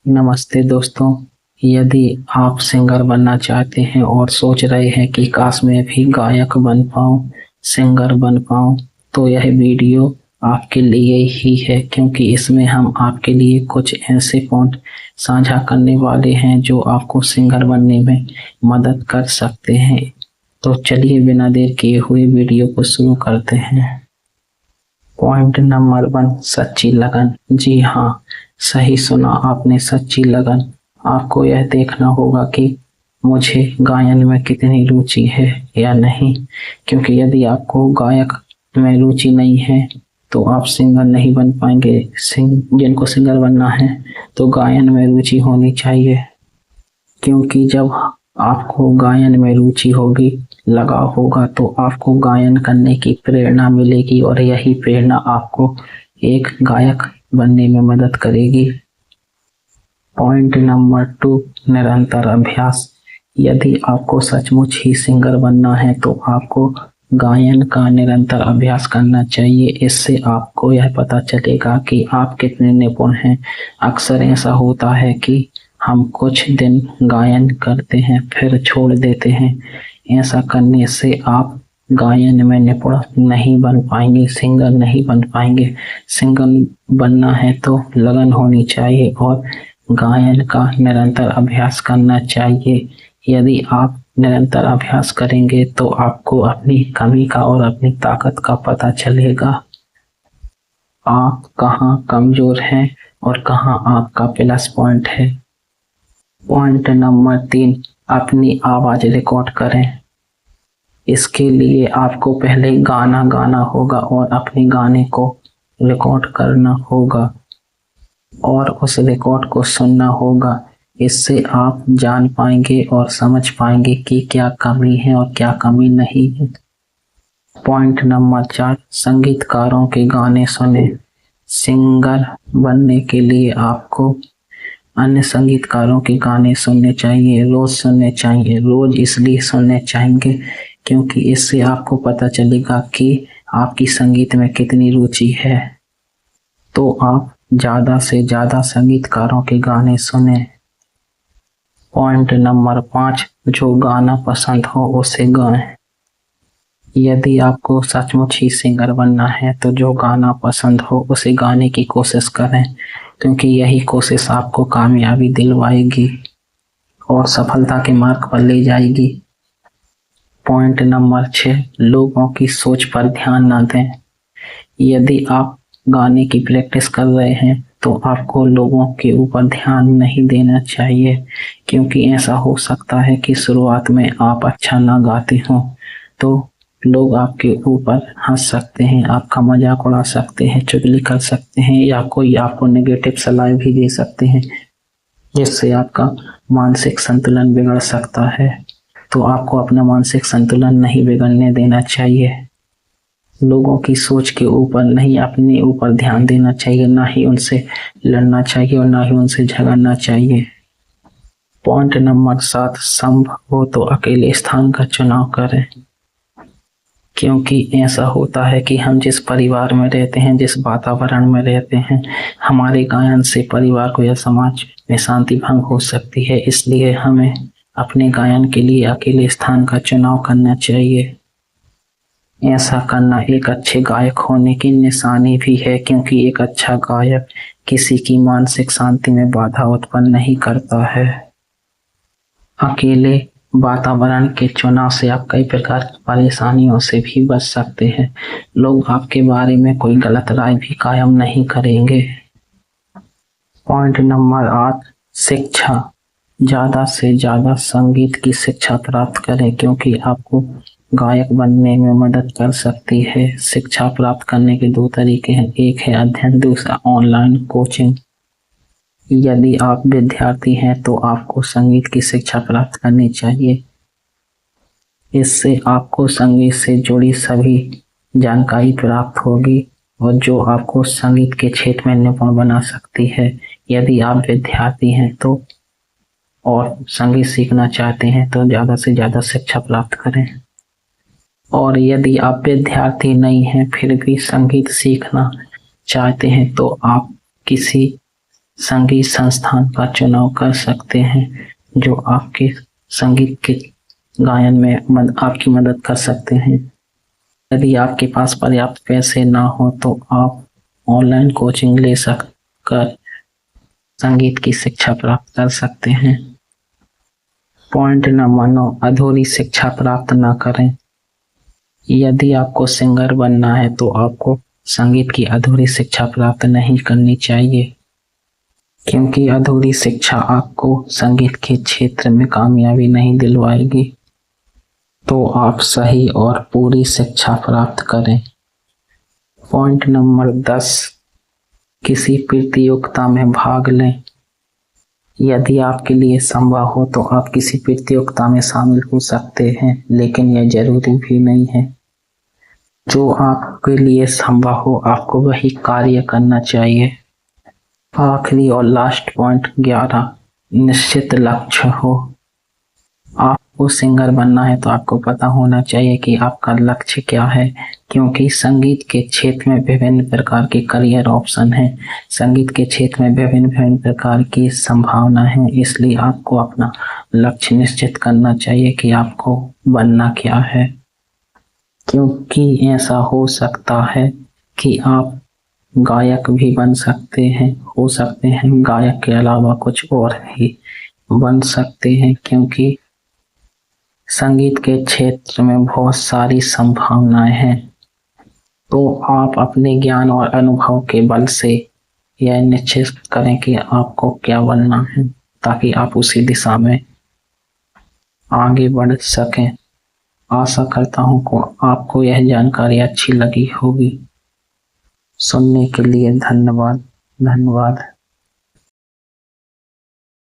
नमस्ते दोस्तों। यदि आप सिंगर बनना चाहते हैं और सोच रहे हैं कि काश मैं भी गायक बन पाऊं, सिंगर बन पाऊं, तो यह वीडियो आपके लिए ही है, क्योंकि इसमें हम आपके लिए कुछ ऐसे पॉइंट साझा करने वाले हैं जो आपको सिंगर बनने में मदद कर सकते हैं। तो चलिए बिना देर किए हुए वीडियो को शुरू करते हैं। पॉइंट नंबर 1, सच्ची लगन। जी हाँ, सही सुना आपने, सच्ची लगन। आपको यह देखना होगा कि मुझे गायन में कितनी रुचि है या नहीं, क्योंकि यदि आपको गायक में रुचि नहीं है तो आप सिंगर नहीं बन पाएंगे। जिनको सिंगर बनना है तो गायन में रुचि होनी चाहिए, क्योंकि जब आपको गायन में रुचि होगी, लगाव होगा, तो आपको गायन करने की प्रेरणा मिलेगी और यही प्रेरणा आपको एक गायक बनने में मदद करेगी। पॉइंट नंबर 2, निरंतर अभ्यास। यदि आपको सचमुच ही सिंगर बनना है तो आपको गायन का निरंतर अभ्यास करना चाहिए। इससे आपको यह पता चलेगा कि आप कितने निपुण हैं। अक्सर ऐसा होता है कि हम कुछ दिन गायन करते हैं फिर छोड़ देते हैं। ऐसा करने से आप गायन में निपुण नहीं बन पाएंगे, सिंगर नहीं बन पाएंगे। सिंगर बनना है तो लगन होनी चाहिए और गायन का निरंतर अभ्यास करना चाहिए। यदि आप निरंतर अभ्यास करेंगे तो आपको अपनी कमी का और अपनी ताकत का पता चलेगा। आप कहाँ कमजोर हैं और कहाँ आपका प्लस पॉइंट है। पॉइंट नंबर 3, अपनी आवाज रिकॉर्ड करें। इसके लिए आपको पहले गाना गाना होगा और अपने गाने को रिकॉर्ड करना होगा और उस रिकॉर्ड को सुनना होगा। इससे आप जान पाएंगे और समझ पाएंगे कि क्या कमी है और क्या कमी नहीं है। पॉइंट नंबर 4, संगीतकारों के गाने सुने। सिंगर बनने के लिए आपको अन्य संगीतकारों के गाने सुनने चाहिए, रोज सुनने चाहिए। रोज इसलिए सुनने चाहिए क्योंकि इससे आपको पता चलेगा कि आपकी संगीत में कितनी रुचि है। तो आप ज्यादा से ज्यादा संगीतकारों के गाने सुने। पॉइंट नंबर 5, जो गाना पसंद हो उसे गाएं। यदि आपको सचमुच ही सिंगर बनना है तो जो गाना पसंद हो उसे गाने की कोशिश करें, क्योंकि यही कोशिश आपको कामयाबी दिलवाएगी और सफलता के मार्ग पर ले जाएगी। पॉइंट नंबर 6, लोगों की सोच पर ध्यान न दें। यदि आप गाने की प्रैक्टिस कर रहे हैं तो आपको लोगों के ऊपर ध्यान नहीं देना चाहिए, क्योंकि ऐसा हो सकता है कि शुरुआत में आप अच्छा ना गाते हो तो लोग आपके ऊपर हंस सकते हैं, आपका मजाक उड़ा सकते हैं, चुगली कर सकते हैं या कोई आपको नेगेटिव सलाह भी दे सकते हैं, जिससे आपका मानसिक संतुलन बिगड़ सकता है। तो आपको अपना मानसिक संतुलन नहीं बिगड़ने देना चाहिए। लोगों की सोच के ऊपर नहीं, अपने ऊपर ध्यान देना चाहिए। ना ही उनसे लड़ना चाहिए और ना ही उनसे झगड़ना चाहिए। पॉइंट नंबर 7, संभव हो तो अकेले स्थान का चुनाव करें, क्योंकि ऐसा होता है कि हम जिस परिवार में रहते हैं, जिस वातावरण में रहते हैं, हमारे गायन से परिवार को या समाज में शांति भंग हो सकती है। इसलिए हमें अपने गायन के लिए अकेले स्थान का चुनाव करना चाहिए। ऐसा करना एक अच्छे गायक होने की निशानी भी है, क्योंकि एक अच्छा गायक किसी की मानसिक शांति में बाधा उत्पन्न नहीं करता है। अकेले वातावरण के चुनाव से आप कई प्रकार की परेशानियों से भी बच सकते हैं। लोग आपके बारे में कोई गलत राय भी कायम नहीं करेंगे। पॉइंट नंबर 8, शिक्षा। ज्यादा से ज्यादा संगीत की शिक्षा प्राप्त करें, क्योंकि आपको गायक बनने में मदद कर सकती है। शिक्षा प्राप्त करने के 2 तरीके हैं, एक है अध्ययन, दूसरा ऑनलाइन कोचिंग। यदि आप विद्यार्थी हैं तो आपको संगीत की शिक्षा प्राप्त करनी चाहिए। इससे आपको संगीत से जुड़ी सभी जानकारी प्राप्त होगी और जो आपको संगीत के क्षेत्र में निपुण बना सकती है। यदि आप विद्यार्थी हैं तो और संगीत सीखना चाहते हैं तो ज़्यादा से ज़्यादा शिक्षा प्राप्त करें। और यदि आप विद्यार्थी नहीं हैं फिर भी संगीत सीखना चाहते हैं तो आप किसी संगीत संस्थान का चुनाव कर सकते हैं जो आपके संगीत के गायन में आपकी मदद कर सकते हैं। यदि आपके पास पर्याप्त पैसे ना हो तो आप ऑनलाइन कोचिंग ले कर संगीत की शिक्षा प्राप्त कर सकते हैं। पॉइंट नंबर 9, अधूरी शिक्षा प्राप्त ना करें। यदि आपको सिंगर बनना है तो आपको संगीत की अधूरी शिक्षा प्राप्त नहीं करनी चाहिए, क्योंकि अधूरी शिक्षा आपको संगीत के क्षेत्र में कामयाबी नहीं दिलवाएगी। तो आप सही और पूरी शिक्षा प्राप्त करें। पॉइंट नंबर 10, किसी प्रतियोगिता में भाग लें। यदि आपके लिए संभव हो तो आप किसी प्रतियोगिता में शामिल हो सकते हैं, लेकिन यह जरूरी भी नहीं है। जो आपके लिए संभव हो आपको वही कार्य करना चाहिए। आखिरी और लास्ट पॉइंट 11, निश्चित लक्ष्य हो। आपको सिंगर बनना है तो आपको पता होना चाहिए कि आपका लक्ष्य क्या है, क्योंकि संगीत के क्षेत्र में विभिन्न प्रकार के करियर ऑप्शन हैं। संगीत के क्षेत्र में विभिन्न प्रकार की संभावना है, इसलिए आपको अपना लक्ष्य निश्चित करना चाहिए कि आपको बनना क्या है, क्योंकि ऐसा हो सकता है कि आप गायक भी बन सकते हैं, हो सकते हैं गायक के अलावा कुछ और भी बन सकते हैं, क्योंकि संगीत के क्षेत्र में बहुत सारी संभावनाएं हैं। तो आप अपने ज्ञान और अनुभव के बल से यह निश्चित करें कि आपको क्या बनना है, ताकि आप उसी दिशा में आगे बढ़ सकें। आशा करता हूँ को आपको यह जानकारी अच्छी लगी होगी। सुनने के लिए धन्यवाद।